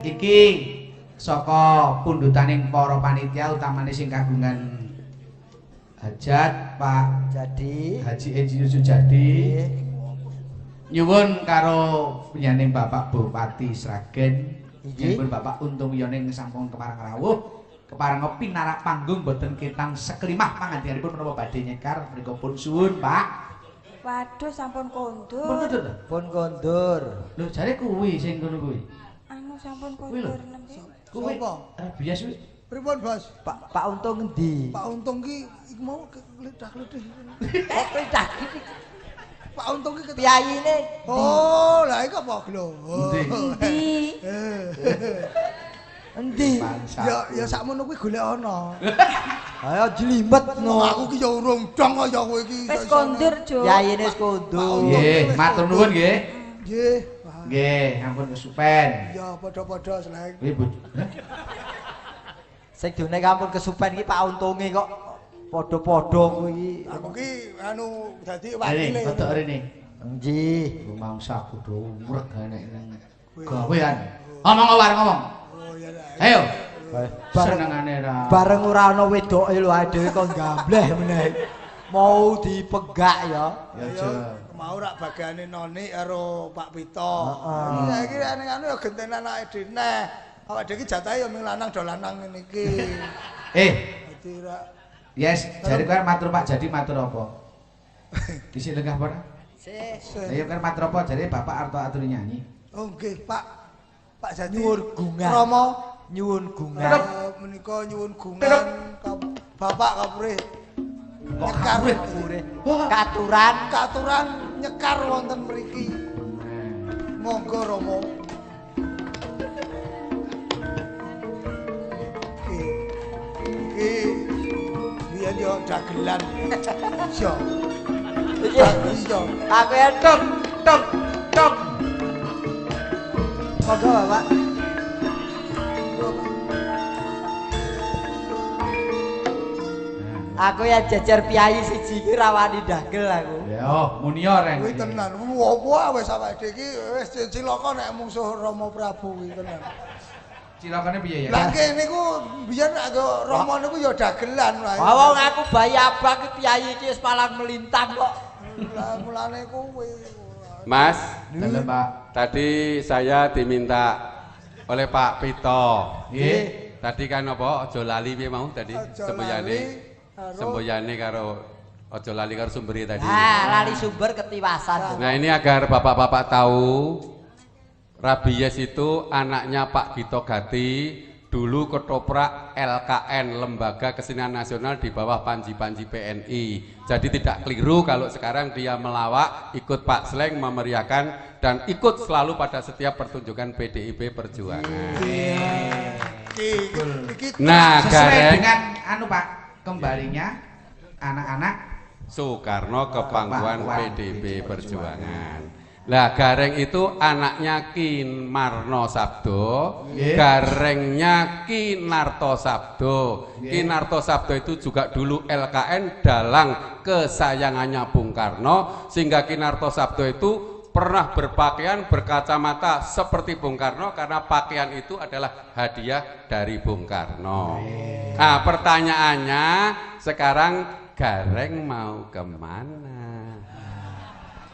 Iki saka pundhutaning para panitia utamane sing kagungan hajat Pak Jadi Haji Insinyur Sujadi nyuwun karo penyaning Bapak Bupati Sragen nyuwun Bapak Untung Wiyoning sampun kepareng rawuh kepareng pinarak panggung boten ketang seklimah pangandikanipun menapa badhe nyekar menika pun suwun Pak. Waduh sampun kondur. Pun kondur to? pun kondur. Lho jare kuwi sing ngono kuwi. Anu sampun kondur nembe. Kuwi Sapa? bias kuwi. Pripun, Bos? Pak Untung ngendi? Pak Untung ki iku mau kledak-kledih. Oh, kledak iki. Pak Untung ki Piyayine. Oh, lah iku apa lho? Endi? Endi? Ya sakmono kuwi golek ana. Ayo jlimet no. Aku ki ya urung dong kaya kowe iki. Wis kondur, Jo. Piyayine wis kondur. Nggih, matur nuwun nggih. Nggih. Nggih, ampun kesupen. Ya padha-padha selek. Nggih, Bu. Sing dene kampun kesupen iki Pak Untunge kok padha-padha kuwi. Aku ki anu dadi Rene, wakile. rodok rene. Nggih. Rumangsa kudu urek enek nang gawean. Ngomong war ngomong. Oh ya. Ayo. Bareng Senengane ra. bareng ora ana wedoke lho ae dhewe kok gambleh meneh. Mau dipegak ya. Ya Ya mau rak bagane Noni karo Pak Pito. Heeh. Saiki nek anu ya gentenan awake dhewe neh. Awake dhewe ki jatahe ya ming lanang do lanang ngene iki. Dadi rak Yes, jare kan matur Pak Jadi matur apa? Dhisik lenggah apa ora? Ayo kan matur apa jare Bapak arep aturi nyanyi. Oh nggih, Pak. Pak Jadi Nyuwun gungan. Rama Nyuwun gungan. menika nyuwun gungan Bapak Kapurih. Nyekar Kapurih. Katuran nyekar wonten mriki. Monggo Rama. Iki biyen yo dagelan. Iya. Iki Iya. aku ya tok tok tok. Monggo Bapak. Aku ya jejer piyai siji iki rawani dagel aku. Ya, muni reng. Kuwi tenan. Apa wis awake dhewe iki wis cilaka nek mungsuh Rama Prabu kuwi tenan. Cilakane piye ya? Lah kene niku biyen aku Rama niku ya dagelan wae. Wong aku bayi abang iki piyai iki wis malang melintang kok. Lah mulane kuwi. Mas, Dalem Pak. tadi saya diminta oleh Pak Pito. Nggih. Tadi kan apa? Ojo lali piye mau tadi? Aja Semboyane. lali karo- Semboyane karo ojo lali karo sumberi tadi. Ah, lali sumber ketiwasan. Nah, ini agar bapak-bapak tahu Rabies itu anaknya Pak Gito Gati, dulu ketoprak LKN, Lembaga Kesenian Nasional di bawah Panji-Panji PNI. Jadi tidak keliru kalau sekarang dia melawak, ikut Pak Sleng memeriahkan dan ikut selalu pada setiap pertunjukan PDIP Perjuangan. Iki Nah, Sesuai gareng dengan anu Pak, kembalinya anak-anak Soekarno ke pangkuan Pangkuan PDIP Perjuangan. Lah Gareng itu anaknya Ki Marno Sabdo, Nggih. garengnya Ki Narto Sabdo. Nggih. Ki Narto Sabdo itu juga dulu LKN dalang kesayangannya Bung Karno, sehingga Ki Narto Sabdo itu pernah berpakaian berkacamata seperti Bung Karno karena pakaian itu adalah hadiah dari Bung Karno. Nah, pertanyaannya sekarang Gareng mau kemana?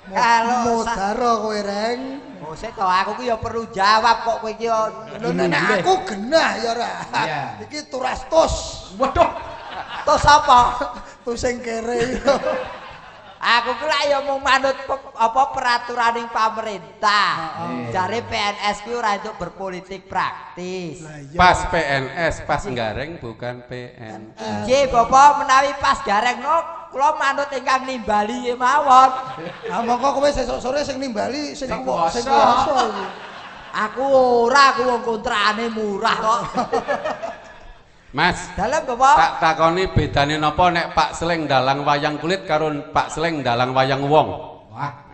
Kalau modaro kowe reng. Oh, sik to aku ki ya perlu jawab kok kowe iki yo. Lho nek aku genah ya ora. Iya. Iki turastus. Waduh. Terus apa? Tu sing kere. Aku ki lak ya mung manut apa peraturaning pemerintah. Heeh. Jare PNS ki ora entuk berpolitik praktis. Lah iya. Pas PNS, pas Gareng bukan PNS. Nggih, Bapak menawi pas gareng no, kula manut ingkang nimbali mawon. Lah mongko kowe sesuk sore sing nimbali sing Sing kuwasa kuwasa. iki. Aku ora, aku wong kontraane murah kok. Mas, Dalem Bapak. tak takoni bedane napa nek Pak Sleng dalang wayang kulit karo Pak Sleng dalang wayang wong? Wah.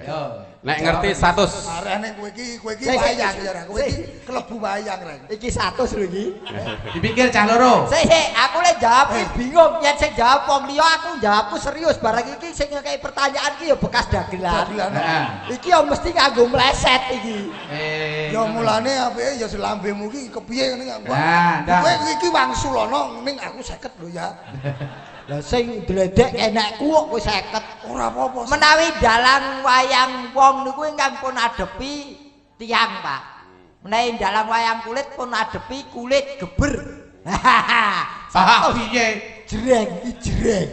Yo. Nek ngerti 100. Arene kowe iki wayang ya, kowe iki klebu wayang rek. Iki 100 lho iki. Dipikir cah loro. Sik, aku lek jawab bingung, yen sing jawab wong liya aku jawabku serius. Barang iki sing ngekeki pertanyaan iki ya bekas dagelan. Iki ya mesti kanggo mleset iki. Ya mulane apike ya selambemu iki kepiye ngene kok. Kowe iki wangsulana ning aku 50 lho ya. Lah sing dledek enekku kok kowe 50. Ora apa-apa. Menawi dalang wayang wong niku ingkang pun adepi tiang, Pak. Menawi dalang wayang kulit pun adepi kulit geber. Sah piye? Jreng iki jreng.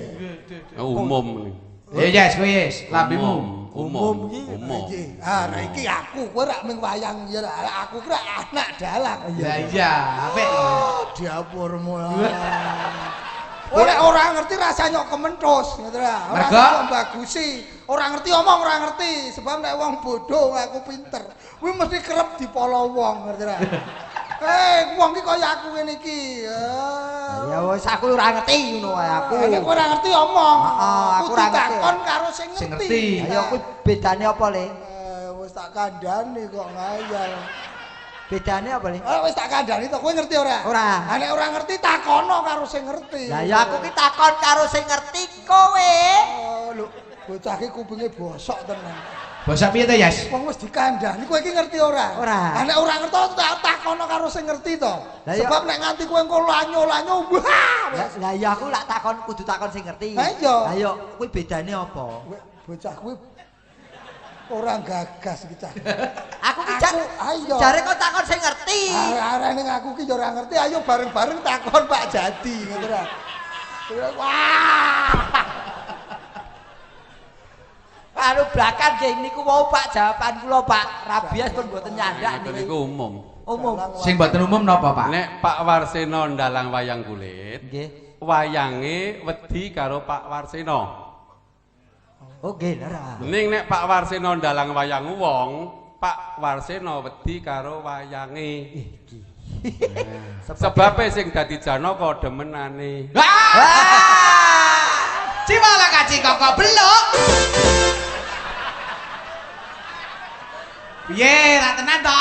Umum. Yes, kowe yes, lambimu. Umum. Ah, nah iki aku kowe rak mung wayang ya aku kira anak dalang. Iya, apik. Diapurmu. Oleh ora ngerti rasanya kementhus, ngono ta. Ora bagusi. Ora ngerti omong, ora ngerti. Sebab nek wong bodoh aku pinter. Kuwi mesti kerep dipolo wong, ngerti ta. Wong iki kaya aku ngene iki. Ya wis aku ora ngerti ngono wae aku. Nek ora ngerti omong. Aku ora ngerti. Takon karo sing ngerti. Ayo kuwi bedane apa, Le? Wis tak kandhani kok ngayal. Bedane apa, Le? Wis tak kandhani to, kowe ngerti ora? Ora. Nek ora ngerti takono karo sing ngerti. Lah ya aku ki takon karo sing ngerti kowe. Lho, bocah iki kupinge bosok tenan. Bosok piye to, Yas? Wong wis dikandhani, kowe iki ngerti ora? Ora. Nek ora ngerti takono karo sing ngerti to. Sebab nek nganti kowe engko lanyo-lanyo, lah ya aku lak takon kudu takon sing ngerti. Lah iya. Lah yo kuwi bedane apa? Bocah kuwi ora gagas iki cah. Aku ki ayo. Jare kok takon sing ngerti. Arene aku ki yo ora ngerti, ayo bareng-bareng takon Pak Jadi, ngono ra. Wah. Anu belakang nggih niku wau Pak jawaban kula Pak. Rabies pun mboten nyandak niku umum. Umum. Sing mboten umum napa, Pak? Nek Pak Warsena ndalang wayang kulit, nggih. Wayange wedi karo Pak Warsena. Oh nggih, ora. Ning nek Pak Warsena ndalang wayang wong, Pak Warsena wedi karo wayange. Sebabe sing dadi Janaka demenane. Cimala kaci kok belok. Piye, ra tenan to?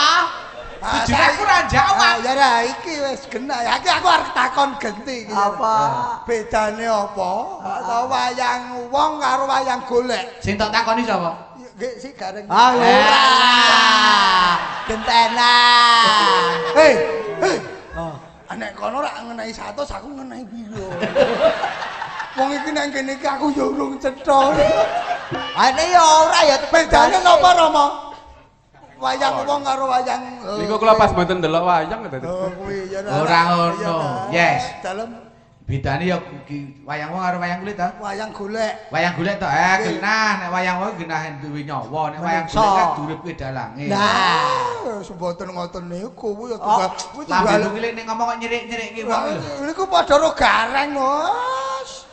Jujur aku ora jawab. Ya ra iki wis genah. Iki aku arep takon genti iki. Apa? Bedane apa? Atau wayang wong karo wayang golek. Sing tak takoni sapa? Nggih sik gareng. Ora. Gentenan. Hei. Nek kono rak ngenehi 100 aku ngenehi piro? Wong iki nang kene iki aku ya urung cetha. Ane ya ora ya bedane napa Rama? Wayang wong karo wayang niku kula pas mboten ndelok wayang dadi. Oh kuwi ya ora ngono. Yes. Dalem bedane ya wayang wong karo wayang kulit ta? Wayang golek. Wayang golek to genah nek wayang wong genah duwe nyawa nek wayang golek kan durip kuwi dalange. Nah, semboten ngoten niku kuwi ya kuwi lambe kuwi nek ngomong kok nyirik-nyirikke wong lho. Niku padha karo gareng, Mas.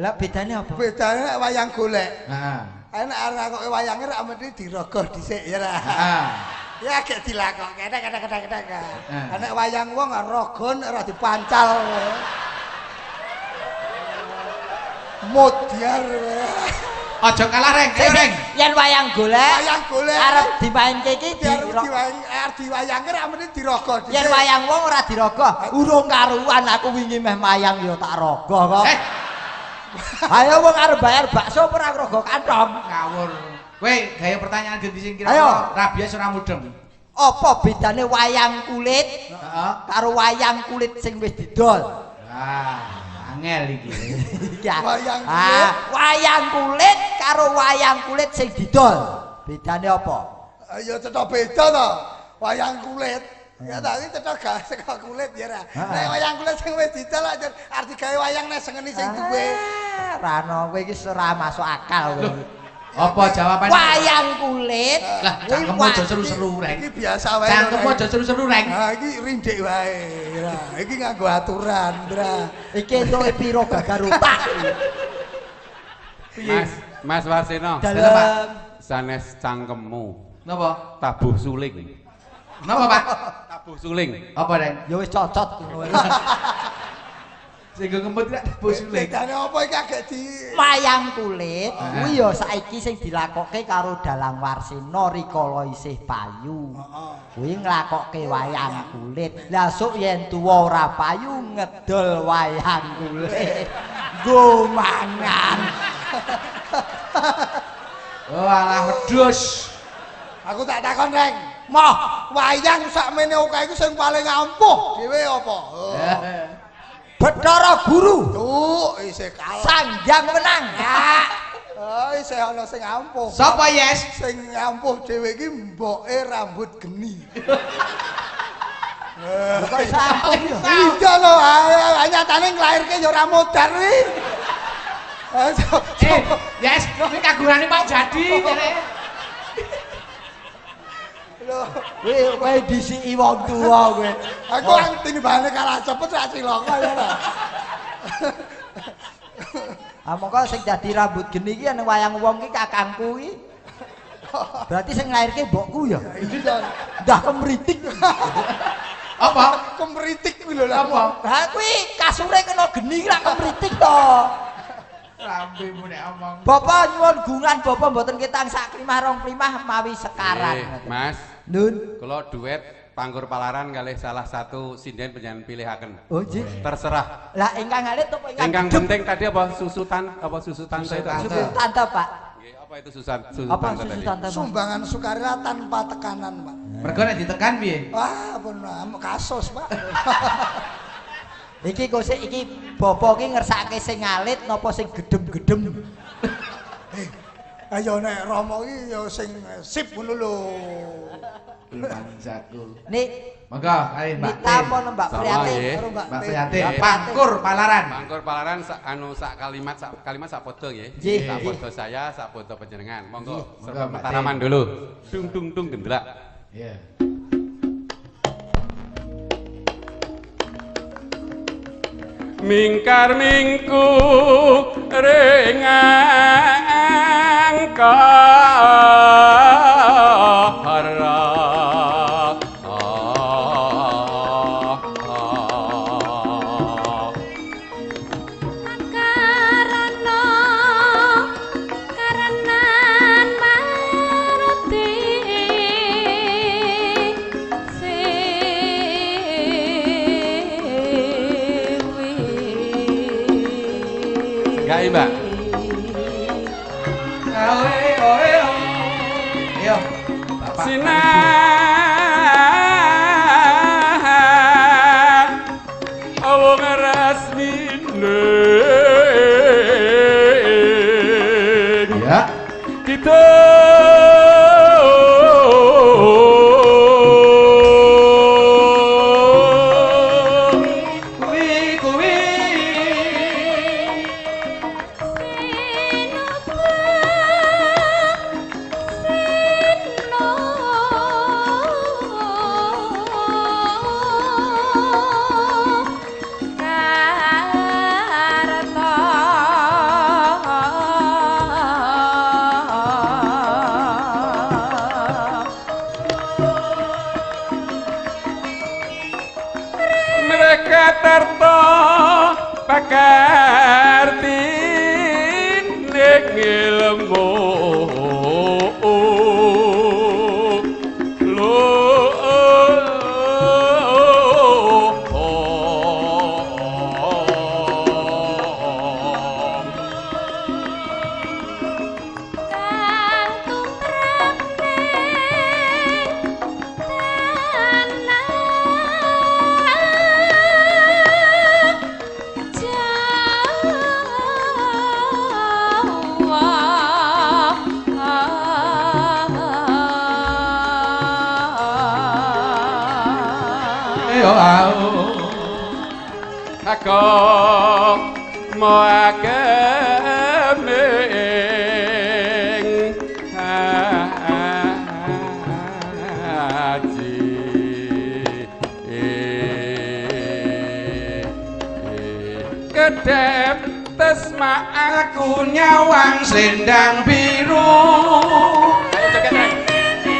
Lah bedane apa? Bedane nek wayang golek. Heeh. Enak arek kok wayange rak mesti dirogoh dhisik ya ra. Heeh. Ya gek dilakokke kadang-kadang. Nek wayang wong rogon ora dipancal. Modiar. Aja kalah reng, ayo reng. Yen wayang golek arep dimainke iki diwayange rak mesti dirogoh dhisik. Yen wayang wong ora dirogoh, urung karuan aku wingi meh mayang ya tak rogoh kok. Ayo wong arep bayar bakso ora rogoh kantong. Ngawur. Kowe gawe pertanyaan ganti sing kira rabies ora mudeng. Apa bedane wayang kulit karo wayang kulit sing wis didol? Angel iki. Wayang kulit karo wayang kulit sing didol. Bedane apa? Ya cetha beda to. Wayang kulit ya tapi cetha gak saka kulit ya ra. Nek wayang kulit sing wis didol arti gawe wayang nek sengeni sing duwe. Rano kowe iki ora masuk akal kowe. Apa jawabannya? Wayang kulit. Lah cangkemmu aja seru-seru reng. Iki biasa wae. Cangkemmu aja seru-seru reng. Ha iki rindhik wae. Iki nganggo aturan, Ndra. Iki entuke piro gagar otak. Mas Warsena. Dalam sanes cangkemmu. Napa? Tabuh suling. Napa, Pak? Tabuh suling. Apa, Reng? Ya wis cocot ngono. Sing ngemut nek bos sulit. Bedane apa iki agak di wayang kulit kuwi ya saiki sing dilakokke karo Dalang Warsena rikala isih payu. Kuwi nglakokke wayang kulit. Lah sok yen tuwa ora payu ngedol wayang kulit. Nggo mangan. Oh alah wedhus. Aku tak takon Reng. Moh, wayang sakmene akeh iku sing paling ampuh dhewe apa? Bathara Guru. Tuh, isih kalah. Sanjang menang. Oh, isih ana sing ampuh. Sapa yes? Sing ampuh dhewe iki mboke rambut geni. Kok iso ampuh ya? Iya lho, nyatane nglairke ya ora modar kuwi. Yes, kuwi kagurane Pak Jadi kene. Kowe disiki wong tuwa kowe. Aku timbangane kalah cepet rak cilaka ya ta. Mongko sing dadi rambut geni iki ning wayang wong iki kakangku iki. Berarti sing nglairke mbokku ya. Ndah kemritik. Apa? Kemritik kuwi lho Apa? Ha kuwi kasure kena geni rak kemritik to. Rambemu nek omong. Bapak nyuwun gungan bapak mboten ketang sak klimah rong klimah mawi sekarang. Mas. Nun. Kula duet Panggur Palaran kalih salah satu sinden penyanyi pilihaken. Oh, nggih. Terserah. Lah ingkang alit apa Ingkang penting tadi apa susutan saya itu? Susutan to, Pak. Nggih, apa itu susutan Apa tadi? susutan to? Sumbangan sukarela tanpa tekanan, Pak. Mergo nek ditekan piye? Wah, pun kasus, Pak. Iki kok sik iki bapak iki ngersake sing alit napa sing gedem-gedem. Ayo nek Rama iki ya sing sip ngono lho. Bangsaku. Nik Monggo, ayo Mbak. Nita apa Mbak Sama, Priatin nggih. karo Mbak Mbak Teh? Priatin, Pangkur Palaran. Panggur Palaran sak kalimat sak podo nggih. Nggih. Sak podo saya, sak podo panjenengan. Monggo serba Mbak mataraman Teh. dulu. Dung dung dung gendrak. Iya. Mingkar mingku rengang kahara Karana karenan maruti Enggak, Mbak. Oe oe. Yo. Bapak. Sinar awong resmine Ya. kita Kuwi. mereka tarto pakarti ning ilmu Yo au. aku mau ageming haji kedep tesma Aku nyawang selendang biru. ayo joget Reng.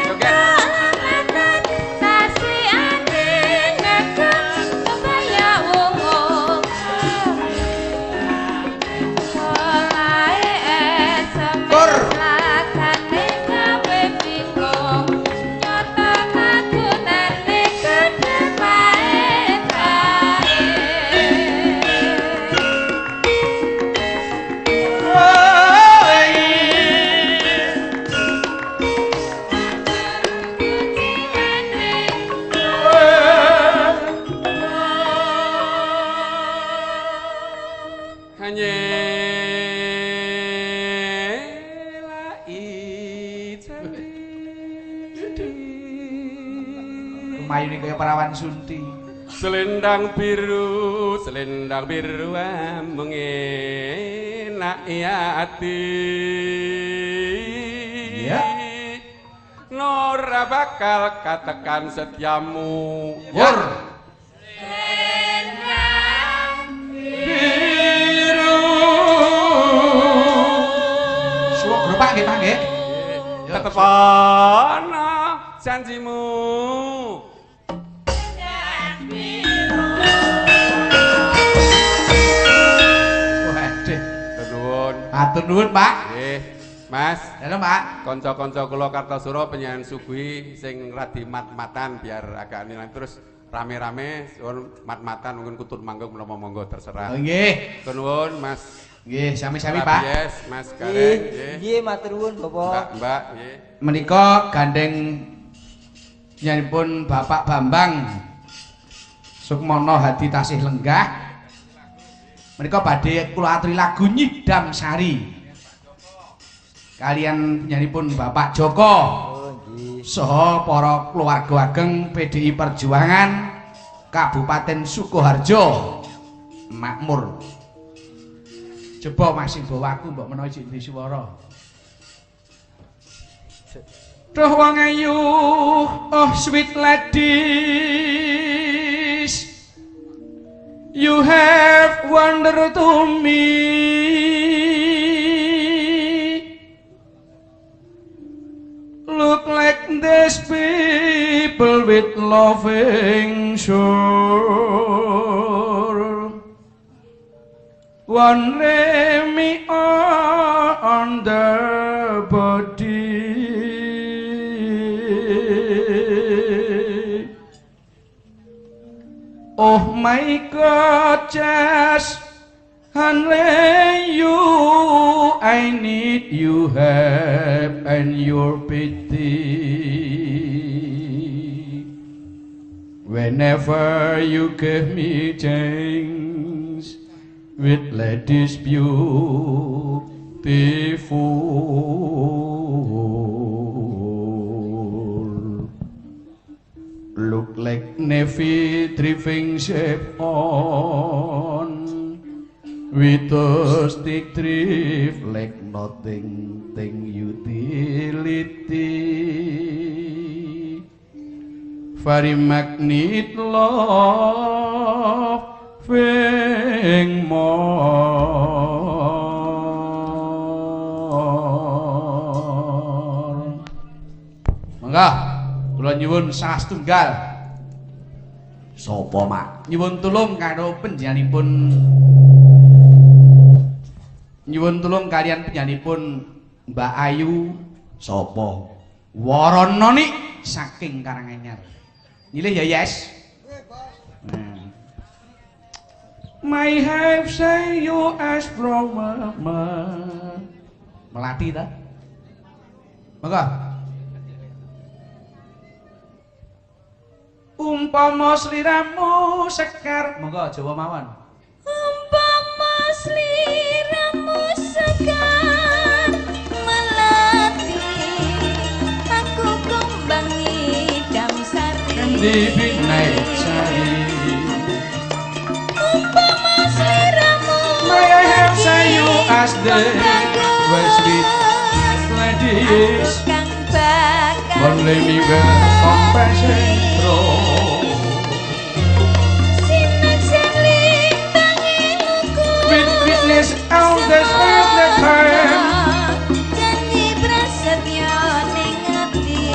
Joget. kaya perawan sunti. Selendang biru mengenai hati. Ya. Nora bakal katakan setiamu. Wur. Biru. Suwok grupak nggih, Pak nggih. Tetepana janjimu. Waduh. Nuwun. Atur nuwun, Pak. Nggih, Mas. Halo, Pak. Kanca-kanca kula Kartosuro penyanyi suguhi sing radi mat-matan biar agak nilai terus rame-rame mat-matan mungkin kutun manggung menapa monggo terserah. Nggih. Nuwun, Mas. Nggih, sami-sami, Pak. Yes, Mas Gareng, nggih. Nggih, matur nuwun, Bapak. Mbak, nggih. Menika gandeng nyanipun Bapak Bambang Sukmono Hadi Tasih Lenggah. Menika badhe kula aturi lagu Nyidam Sari. Kalian nyanipun Bapak Joko. Oh, nggih. Saha para keluarga ageng PDI Perjuangan Kabupaten Sukoharjo makmur. Coba masih bawa aku mbok menawa iki di swara. Duh wong ayu, oh sweet ladies, you have wonder to me. Look like these people with loving soul. One me on the body. Oh my God, just only you, I need you help and your pity. Whenever you give me thanks with ladies beautiful, look like navy driving ship on, with a stick drift like nothing thing utility. Very magnet loving more. Mangga kula nyuwun salah setunggal. Sapa, Mak? Nyuwun tulung karo panjenenganipun. Nyuwun tulung kalian panjenenganipun Mbak Ayu. Sapa? Warana nik saking Karanganyar. Nyilih ya, Yes. My have say you as from mama. Melati ta? Monggo. Umpama sliramu sekar, monggo Jawa mawon. Umpama sliramu sekar melati, aku kumbangi damsari. Di naik sari. Umpama sliramu May I have say you as the sweet ladies. kang bakal Only me will compassion through. sinajan lintangilku With witness all the time. janji prasetyo ning ati.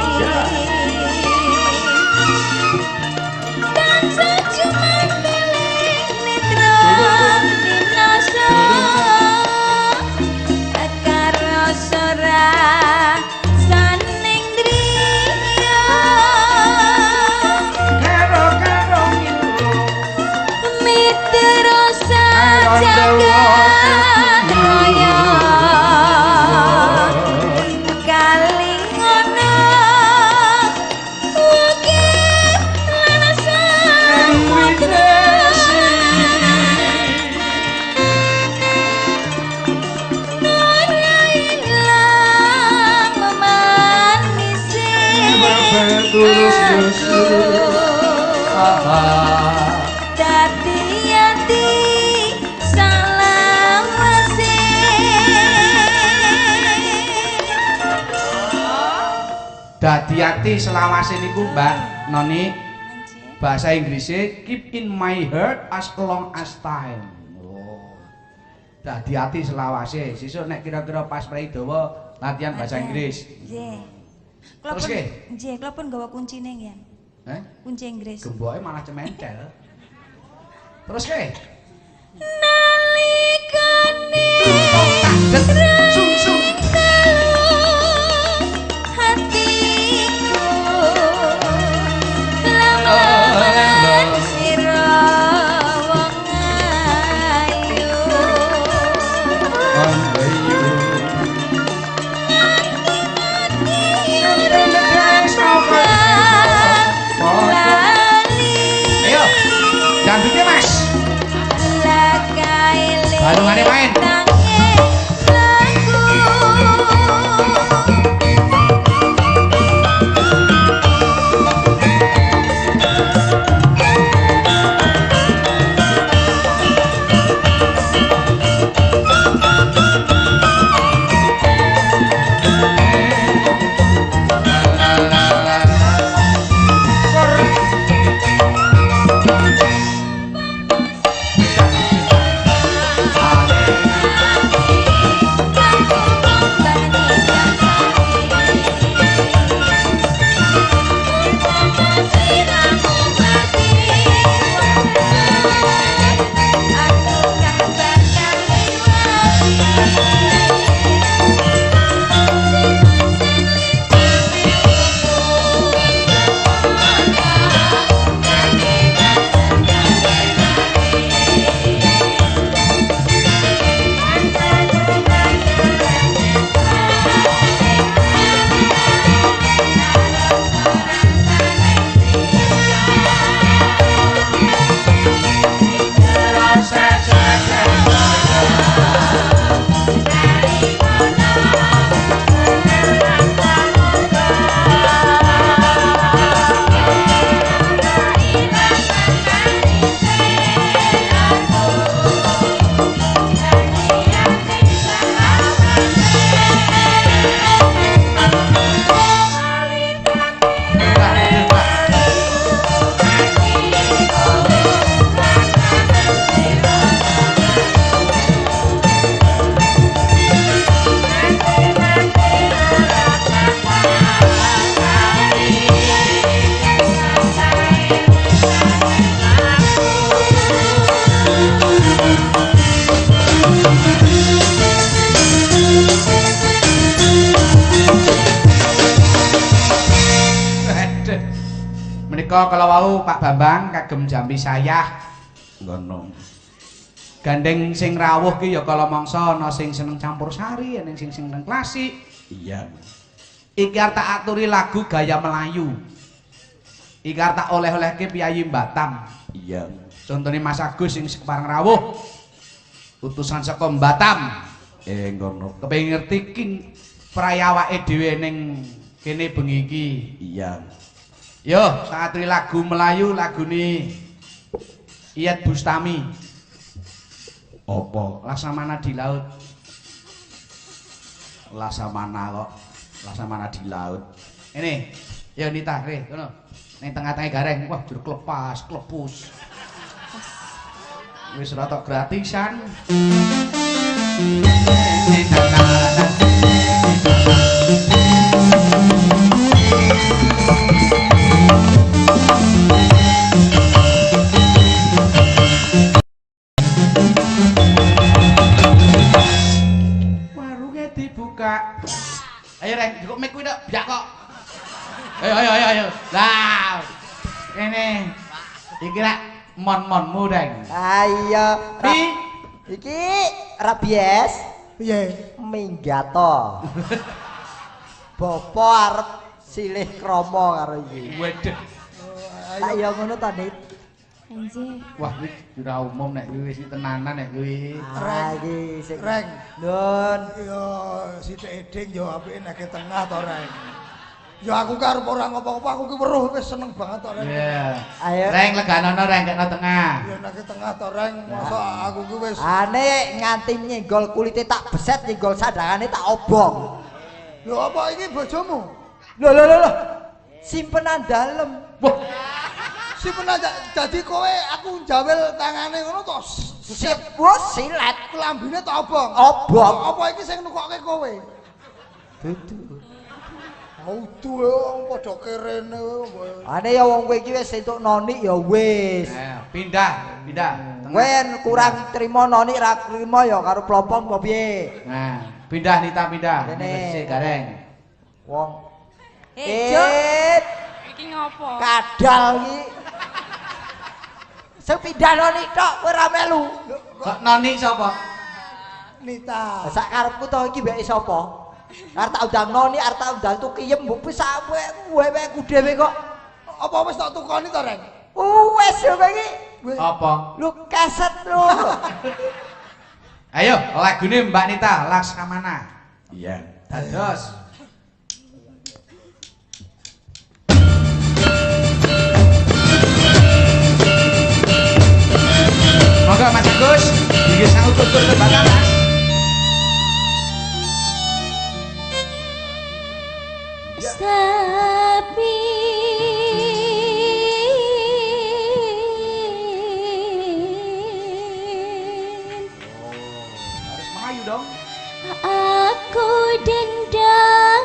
Dan secuman beling netra dinoso karo sora saning driya. Dadi ati selawase niku Mbak Noni. Anjir. Bahasa Inggrisnya keep in my heart as long as time. Oh. Dadi ati selawase. Sesuk nek kira-kira pas prei dawa latihan bahasa Inggris. Nggih. Terus ke? Nggih, kula pun gawa kuncine nggih. Kunci Inggris. Gemboke malah cementel. Terus ke? Nalikane Sung-sung. hatiku lamun sira wong ayu lali Ayo, jandutnya Mas. Balungane main. Menika kalau wau Pak Bambang kagem jampi sayah ngono. Gandeng sing rawuh ki ya kala mangsa ana sing seneng campur sari, ana sing seneng klasik. Iya. Iki arep tak aturi lagu gaya Melayu. Iki arep tak oleh-olehke piyayi Batam. Iya. Contone Mas Agus sing separeng rawuh. Utusan saka Batam. Ngono. Kepengin ngerti king prayawake dhewe ning kene bengi iki. Iya. Yo, tak aturi lagu Melayu lagune Iyeth Bustami. Apa? Laksamana di laut. Laksamana kok. Laksamana di laut. Ini, ya Nita, re, ngono. Ning tengah-tengah gareng, wah jur klepas, klepus. Wis ora tok gratisan. Warungnya dibuka. Ayo Reng, cukup mic kuwi tok, biak kok. Ayo. Lah. Kene. Iki lak mon-monmu Reng. Ayo. Iki rabies. Piye? Minggato. Bapak arep silih krama karo iki. Waduh. Lah ya ngono ta, Dit. Anjir. Wah, iki ora umum nek kuwi wis tenanan nek kuwi. Iki sing Reng. Nun. Yo sithik eding yo apike nek ke tengah to, Reng. Yo aku karep ora ngopo-ngopo, aku ki weruh wis seneng banget to, Reng. Iya. Ayo. Reng leganono Reng kena tengah. Yo nek ke tengah to, Reng. Masa aku ki wis Ane nganti nyenggol kulite tak beset, nyenggol sandangane tak obong. Lho apa iki bojomu? Lho. Simpenan dalem. Wah. Simpenan dadi kowe aku njawel tangane ngono to. Sip, wis silet. Klambine to obong. Obong. Apa iki sing nukokke kowe? Dudu. Audu wong padha kerene kowe. Ane ya wong kowe iki wis entuk nonik ya wis. Pindah. Kowe kurang trimo nonik ra trimo ya karo plompong apa piye? Nah, pindah Nita pindah. Kene. Gareng. Wong. Jok. Iki ngopo? Kadal iki. Sepindah nonik tok kowe ra melu. Kok noni sapa? Nita. Sak karepku to iki mbek sapa? Arep tak undang noni, arep tak undang tukiyem mbok wis kowe dhewe kok. Apa wis tak tukoni to, Reng? Wes yo kowe iki. Apa? Lu kaset lu. Ayo, lagune Mbak Nita, Laksamana. Iya. Dados. Monggo Mas Agus, iki sang tutur tebakan Mas. Sepi Harus Melayu dong. aku dendang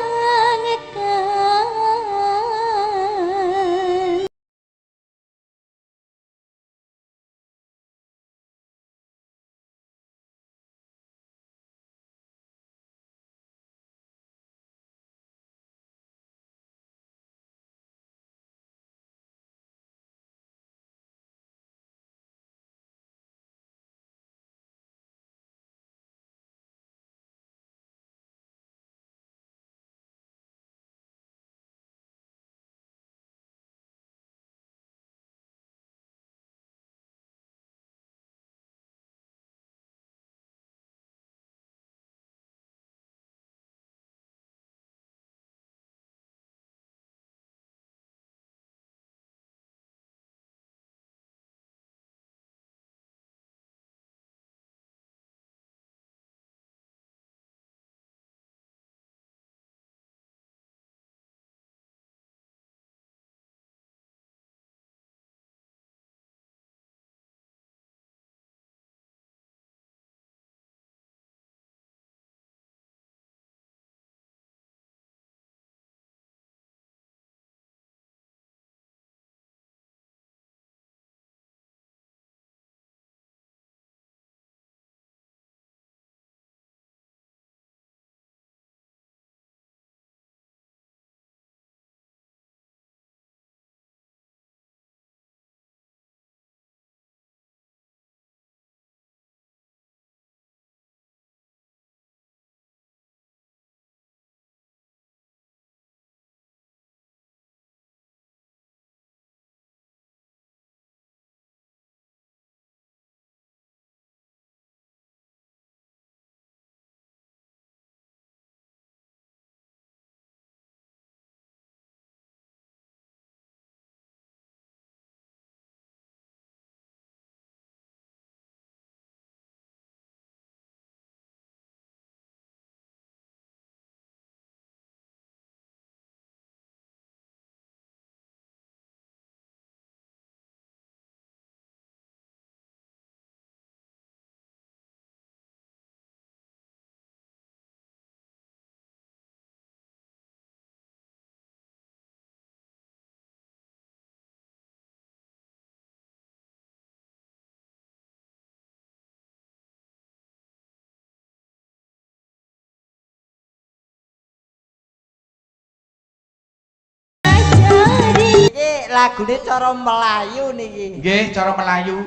Lagune cara Melayu niki. Nggih, cara Melayu.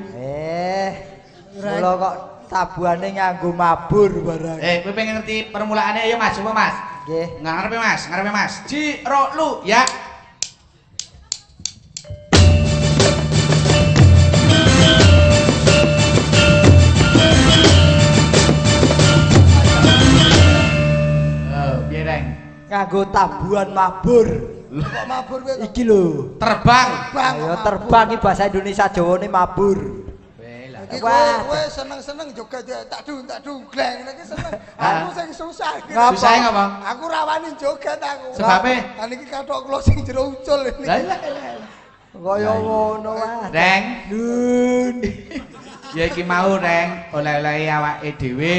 Mula kok tabuhane nganggo mabur barang. Kowe pengen ngerti permulaane ayo Mas, coba Mas. Nggih. Ngarepe Mas. Jiro lu ya. Piye, Reng? Nganggo tabuhan mabur. Kok mabur kowe? Iki lho, Terbang. ayo terbang iki bahasa Indonesia Jawane mabur. Iki kowe seneng-seneng joget tak dung gleng iki seneng. Aku sing susah iki. Susah ngapa? Aku ra wani joget aku. Sebabe? Lah niki kathok kula sing jero ucul iki. Lah iya. Kaya ngono wae. Reng. Ya iki mau Reng, oleh-oleh awake dhewe.